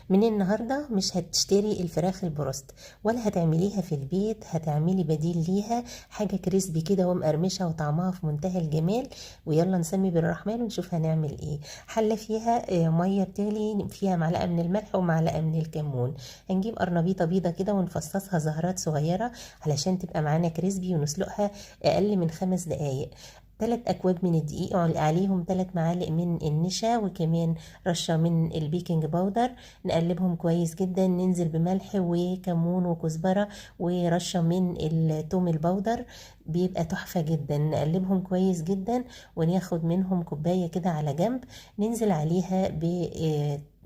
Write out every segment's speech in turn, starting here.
من النهاردة مش هتشتري الفراخ البروست ولا هتعمليها في البيت، هتعملي بديل ليها حاجة كريسبي كده ومقرمشة وطعمها في منتهى الجمال. ويلا نسمي بالرحمن ونشوف هنعمل ايه. حلة فيها مية بتغلي، فيها معلقة من الملح ومعلقة من الكمون. هنجيب قرنبيطة بيضة كده ونفصصها زهرات صغيرة علشان تبقى معانا كريسبي، ونسلقها اقل من 5 دقايق. 3 أكواب من الدقيق عليهم 3 معالق من النشا، وكمان رشة من البيكنج باودر. نقلبهم كويس جدا، ننزل بملح وكمون وكزبرة ورشة من التوم البودر، بيبقى تحفة جدا. نقلبهم كويس جدا وناخد منهم كوباية كده على جنب، ننزل عليها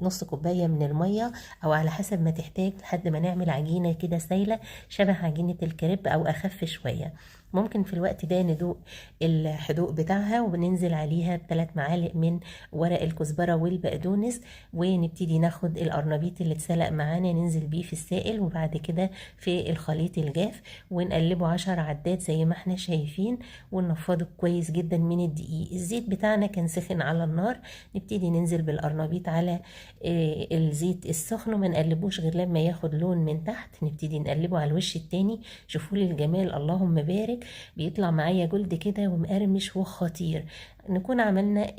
نص كوباية من المية او على حسب ما تحتاج، لحد ما نعمل عجينة كده سايلة شبه عجينة الكريب او اخف شوية. ممكن في الوقت ده ندوق الحدوق بتاعها، وبننزل عليها ب3 معالق من ورق الكزبرة والبقدونس، ونبتدي ناخد القرنبيط اللي اتسلق معانا ننزل بيه في السائل، وبعد كده في الخليط الجاف، ونقلبه 10 عدات زي ما احنا شايفين، وننفضه كويس جدا من الدقيق. الزيت بتاعنا كان سخن على النار، نبتدي ننزل بالقرنبيط على الزيت السخن، وما نقلبوش غير لما ياخد لون من تحت. نبتدي نقلبه على الوش التاني. شوفوا لي الجمال، اللهم بارك، بيطلع معايا جلد كده ومقرمش وخطير. نكون عملنا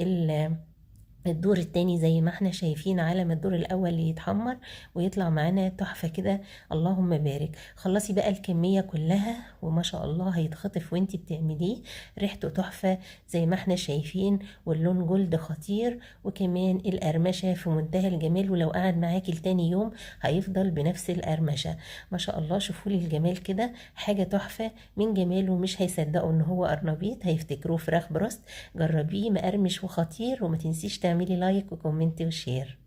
الدور التاني زي ما احنا شايفين، على ما الدور الاول يتحمر ويطلع معانا تحفة كده، اللهم بارك. خلصي بقى الكمية كلها، وما شاء الله هيتخطف وانتي بتعمليه، ريحته تحفة زي ما احنا شايفين، واللون جلد خطير، وكمان القرمشة في منتهى الجمال، ولو قعد معاكي لتاني يوم هيفضل بنفس القرمشة. ما شاء الله، شوفوا لي الجمال كده، حاجة تحفة. من جماله مش هيصدقوا ان هو قرنبيط، هيفتكروه فراخ بروست. جربيه، مقرمش وخطير. وما تنسيش تعملي لايك وكومنت وشير.